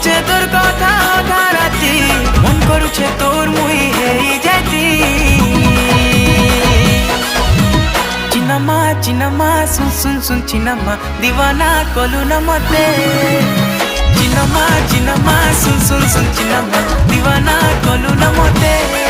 ভাবুছে তোর কথা অধা রাতি মন করুছে তোর মুই হেই যাইতি চিনামা सुन सुन सुन चिनमा दीवाना कलु न मते चिनमा सुन सुन सुन चिनमा दीवाना कलु न मते।